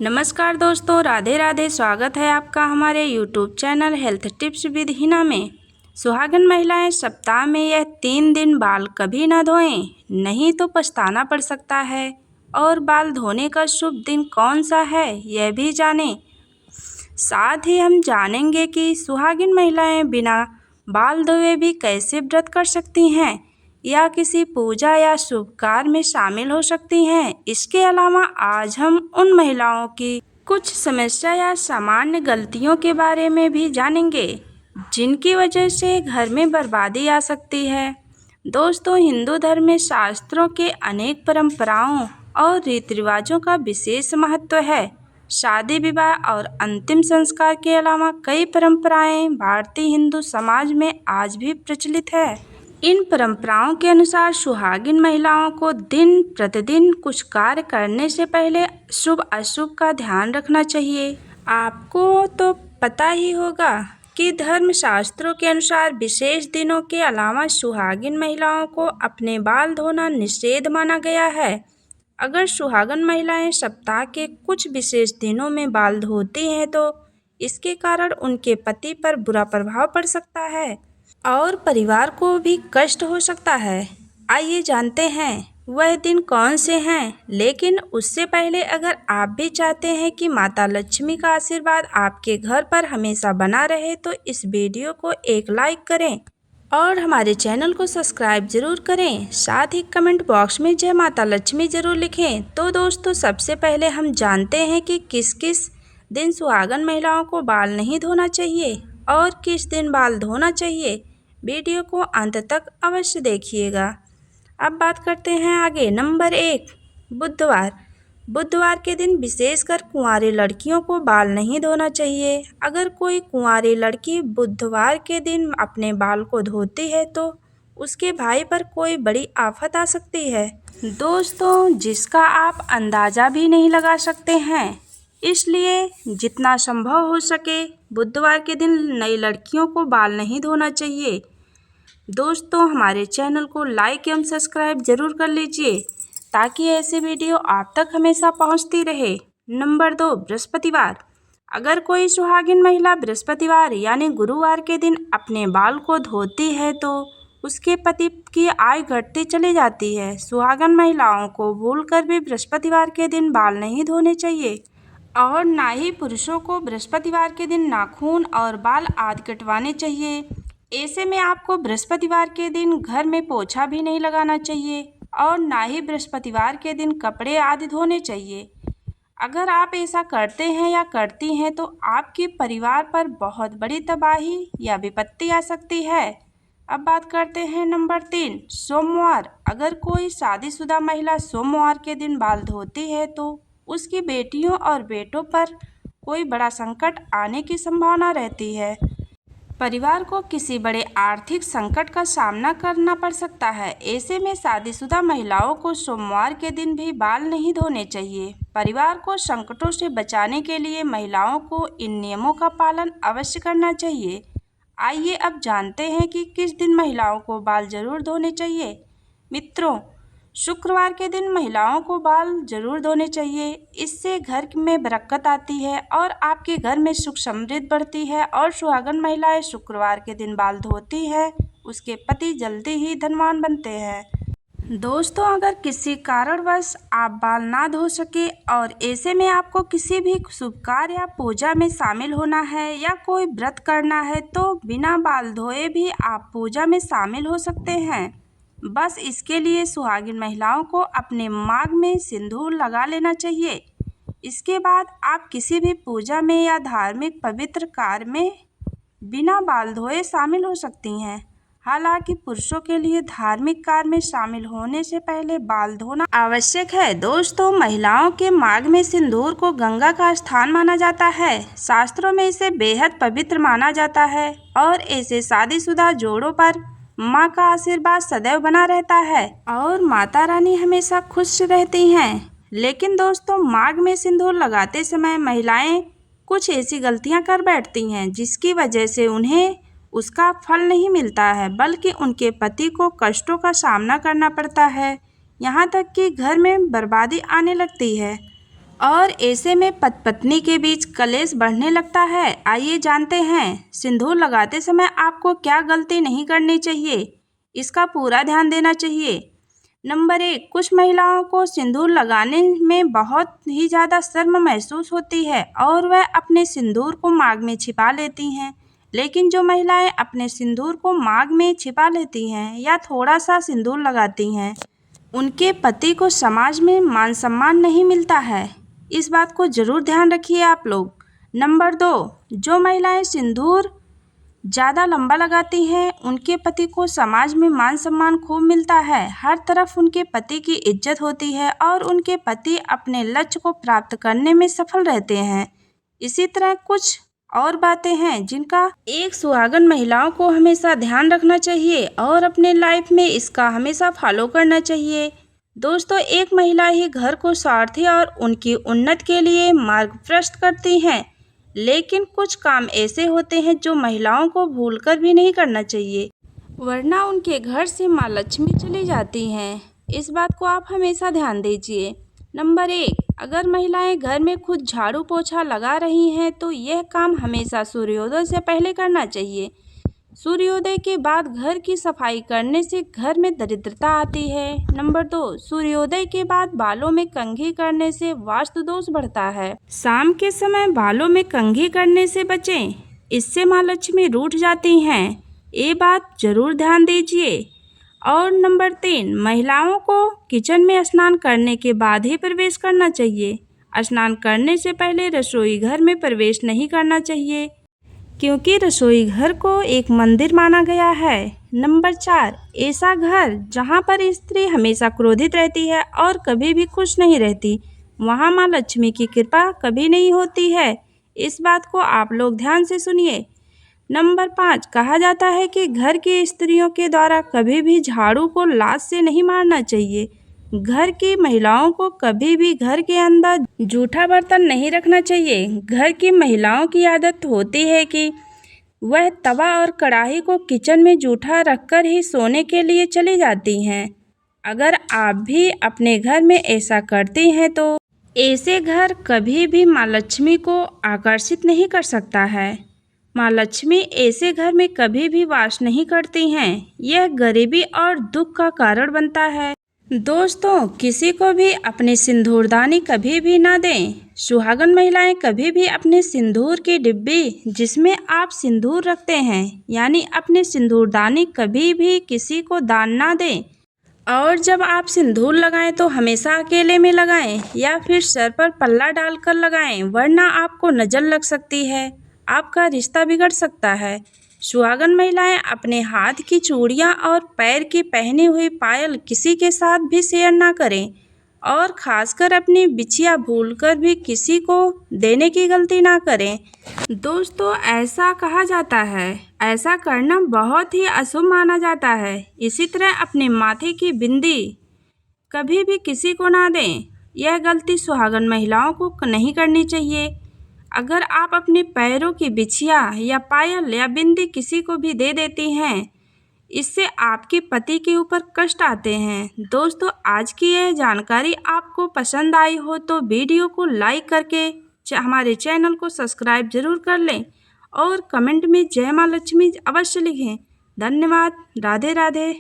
नमस्कार दोस्तों, राधे राधे। स्वागत है आपका हमारे YouTube channel health tips with Hina में। सुहागन महिलाएं सप्ताह में यह 3 दिन बाल कभी ना धोएं, नहीं तो पछताना पड़ सकता है। और बाल धोने का शुभ दिन कौन सा है यह भी जानें। साथ ही हम जानेंगे कि सुहागिन महिलाएं बिना बाल धोए भी कैसे व्रत कर सकती हैं या किसी पूजा या शुभ कार्य में शामिल हो सकती हैं। इसके अलावा आज हम उन महिलाओं की कुछ समस्या या सामान्य गलतियों के बारे में भी जानेंगे जिनकी वजह से घर में बर्बादी आ सकती है। दोस्तों, हिंदू धर्म में शास्त्रों के अनेक परंपराओं और रीति रिवाजों का विशेष महत्व है। शादी विवाह और अंतिम संस्कार के अलावा कई परंपराएं भारतीय हिंदू समाज में आज भी प्रचलित है। इन परंपराओं के अनुसार सुहागिन महिलाओं को दिन प्रतिदिन कुछ कार्य करने से पहले शुभ अशुभ का ध्यान रखना चाहिए। आपको तो पता ही होगा कि धर्मशास्त्रों के अनुसार विशेष दिनों के अलावा सुहागिन महिलाओं को अपने बाल धोना निषेध माना गया है। अगर सुहागन महिलाएं सप्ताह के कुछ विशेष दिनों में बाल धोती हैं तो इसके कारण उनके पति पर बुरा प्रभाव पड़ सकता है और परिवार को भी कष्ट हो सकता है। आइए जानते हैं वह दिन कौन से हैं। लेकिन उससे पहले अगर आप भी चाहते हैं कि माता लक्ष्मी का आशीर्वाद आपके घर पर हमेशा बना रहे तो इस वीडियो को एक लाइक करें और हमारे चैनल को सब्सक्राइब जरूर करें। साथ ही कमेंट बॉक्स में जय माता लक्ष्मी जरूर लिखें। तो दोस्तों, सबसे पहले हम जानते हैं कि किस किस दिन सुहागन महिलाओं को बाल नहीं धोना चाहिए और किस दिन बाल धोना चाहिए। वीडियो को अंत तक अवश्य देखिएगा। अब बात करते हैं आगे। नंबर 1, बुधवार। बुधवार के दिन विशेषकर कुंवारी लड़कियों को बाल नहीं धोना चाहिए। अगर कोई कुंवारी लड़की बुधवार के दिन अपने बाल को धोती है तो उसके भाई पर कोई बड़ी आफत आ सकती है दोस्तों, जिसका आप अंदाज़ा भी नहीं लगा सकते हैं। इसलिए जितना संभव हो सके बुधवार के दिन नई लड़कियों को बाल नहीं धोना चाहिए। दोस्तों, हमारे चैनल को लाइक एवं सब्सक्राइब जरूर कर लीजिए ताकि ऐसे वीडियो आप तक हमेशा पहुंचती रहे। नंबर 2, बृहस्पतिवार। अगर कोई सुहागिन महिला बृहस्पतिवार यानी गुरुवार के दिन अपने बाल को धोती है तो उसके पति की आयु घटती चली जाती है। सुहागन महिलाओं को भूलकर भी बृहस्पतिवार के दिन बाल नहीं धोने चाहिए और ना ही पुरुषों को बृहस्पतिवार के दिन नाखून और बाल आदि कटवाने चाहिए। ऐसे में आपको बृहस्पतिवार के दिन घर में पोछा भी नहीं लगाना चाहिए और ना ही बृहस्पतिवार के दिन कपड़े आदि धोने चाहिए। अगर आप ऐसा करते हैं या करती हैं तो आपके परिवार पर बहुत बड़ी तबाही या विपत्ति आ सकती है। अब बात करते हैं नंबर 3, सोमवार। अगर कोई शादीशुदा महिला सोमवार के दिन बाल धोती है तो उसकी बेटियों और बेटों पर कोई बड़ा संकट आने की संभावना रहती है। परिवार को किसी बड़े आर्थिक संकट का सामना करना पड़ सकता है। ऐसे में शादीशुदा महिलाओं को सोमवार के दिन भी बाल नहीं धोने चाहिए। परिवार को संकटों से बचाने के लिए महिलाओं को इन नियमों का पालन अवश्य करना चाहिए। आइए अब जानते हैं कि किस दिन महिलाओं को बाल जरूर धोने चाहिए। मित्रों, शुक्रवार के दिन महिलाओं को बाल जरूर धोने चाहिए। इससे घर में बरकत आती है और आपके घर में सुख समृद्धि बढ़ती है। और सुहागन महिलाएं शुक्रवार के दिन बाल धोती है उसके पति जल्दी ही धनवान बनते हैं। दोस्तों, अगर किसी कारणवश आप बाल ना धो सके और ऐसे में आपको किसी भी शुभ कार्य या पूजा में शामिल होना है या कोई व्रत करना है तो बिना बाल धोए भी आप पूजा में शामिल हो सकते हैं। बस इसके लिए सुहागिन महिलाओं को अपने मांग में सिंदूर लगा लेना चाहिए। इसके बाद आप किसी भी पूजा में या धार्मिक पवित्र कार्य में बिना बाल धोए शामिल हो सकती हैं। हालांकि पुरुषों के लिए धार्मिक कार्य में शामिल होने से पहले बाल धोना आवश्यक है। दोस्तों, महिलाओं के मांग में सिंदूर को गंगा का स्थान माना जाता है। शास्त्रों में इसे बेहद पवित्र माना जाता है और ऐसे शादीशुदा जोड़ों पर माँ का आशीर्वाद सदैव बना रहता है और माता रानी हमेशा खुश रहती हैं। लेकिन दोस्तों, मांग में सिंदूर लगाते समय महिलाएं कुछ ऐसी गलतियां कर बैठती हैं जिसकी वजह से उन्हें उसका फल नहीं मिलता है बल्कि उनके पति को कष्टों का सामना करना पड़ता है। यहाँ तक कि घर में बर्बादी आने लगती है। और ऐसे में पति पत्नी के बीच कलेश बढ़ने लगता है। आइए जानते हैं सिंदूर लगाते समय आपको क्या गलती नहीं करनी चाहिए, इसका पूरा ध्यान देना चाहिए। नंबर 1, कुछ महिलाओं को सिंदूर लगाने में बहुत ही ज़्यादा शर्म महसूस होती है और वह अपने सिंदूर को मांग में छिपा लेती हैं। लेकिन जो महिलाएं अपने सिंदूर को मांग में छिपा लेती हैं या थोड़ा सा सिंदूर लगाती हैं, उनके पति को समाज में मान सम्मान नहीं मिलता है। इस बात को ज़रूर ध्यान रखिए आप लोग। नंबर 2, जो महिलाएं सिंदूर ज़्यादा लंबा लगाती हैं, उनके पति को समाज में मान सम्मान खूब मिलता है। हर तरफ उनके पति की इज्जत होती है और उनके पति अपने लक्ष्य को प्राप्त करने में सफल रहते हैं। इसी तरह कुछ और बातें हैं जिनका एक सुहागन महिलाओं को हमेशा ध्यान रखना चाहिए और अपने लाइफ में इसका हमेशा फॉलो करना चाहिए। दोस्तों, एक महिला ही घर को स्वार्थी और उनकी उन्नति के लिए मार्ग प्रशस्त करती हैं, लेकिन कुछ काम ऐसे होते हैं जो महिलाओं को भूलकर भी नहीं करना चाहिए, वरना उनके घर से माँ लक्ष्मी चली जाती हैं। इस बात को आप हमेशा ध्यान दीजिए। नंबर 1, अगर महिलाएं घर में खुद झाड़ू पोछा लगा रही हैं तो यह काम हमेशा सूर्योदय से पहले करना चाहिए। सूर्योदय के बाद घर की सफाई करने से घर में दरिद्रता आती है। नंबर 2, सूर्योदय के बाद बालों में कंघी करने से वास्तु दोष बढ़ता है। शाम के समय बालों में कंघी करने से बचें, इससे माँ लक्ष्मी रूठ जाती हैं। ये बात जरूर ध्यान दीजिए। और नंबर 3, महिलाओं को किचन में स्नान करने के बाद ही प्रवेश करना चाहिए। स्नान करने से पहले रसोई घर में प्रवेश नहीं करना चाहिए, क्योंकि रसोई घर को एक मंदिर माना गया है। नंबर 4, ऐसा घर जहां पर स्त्री हमेशा क्रोधित रहती है और कभी भी खुश नहीं रहती, वहां मां लक्ष्मी की कृपा कभी नहीं होती है। इस बात को आप लोग ध्यान से सुनिए। नंबर 5, कहा जाता है कि घर की स्त्रियों के द्वारा कभी भी झाड़ू को लात से नहीं मारना चाहिए। घर की महिलाओं को कभी भी घर के अंदर जूठा बर्तन नहीं रखना चाहिए। घर की महिलाओं की आदत होती है कि वह तवा और कढ़ाई को किचन में जूठा रखकर ही सोने के लिए चली जाती हैं। अगर आप भी अपने घर में ऐसा करती हैं तो ऐसे घर कभी भी माँ लक्ष्मी को आकर्षित नहीं कर सकता है। माँ लक्ष्मी ऐसे घर में कभी भी वास नहीं करती हैं। यह गरीबी और दुख का कारण बनता है। दोस्तों, किसी को भी अपनी सिंदूरदानी कभी भी ना दें। सुहागन महिलाएं कभी भी अपने सिंदूर की डिब्बी जिसमें आप सिंदूर रखते हैं, यानी अपने सिंदूरदानी कभी भी किसी को दान ना दें। और जब आप सिंदूर लगाएं तो हमेशा अकेले में लगाएं या फिर सर पर पल्ला डालकर लगाएं, वरना आपको नज़र लग सकती है, आपका रिश्ता बिगड़ सकता है। सुहागन महिलाएं अपने हाथ की चूड़ियां और पैर की पहनी हुई पायल किसी के साथ भी शेयर ना करें और ख़ासकर अपनी बिछिया भूलकर भी किसी को देने की गलती ना करें। दोस्तों, ऐसा कहा जाता है, ऐसा करना बहुत ही अशुभ माना जाता है। इसी तरह अपने माथे की बिंदी कभी भी किसी को ना दें। यह गलती सुहागन महिलाओं को नहीं करनी चाहिए। अगर आप अपने पैरों की बिछिया या पायल या बिंदी किसी को भी दे देती हैं, इससे आपके पति के ऊपर कष्ट आते हैं। दोस्तों, आज की यह जानकारी आपको पसंद आई हो तो वीडियो को लाइक करके हमारे चैनल को सब्सक्राइब जरूर कर लें और कमेंट में जय माँ लक्ष्मी अवश्य लिखें। धन्यवाद। राधे राधे।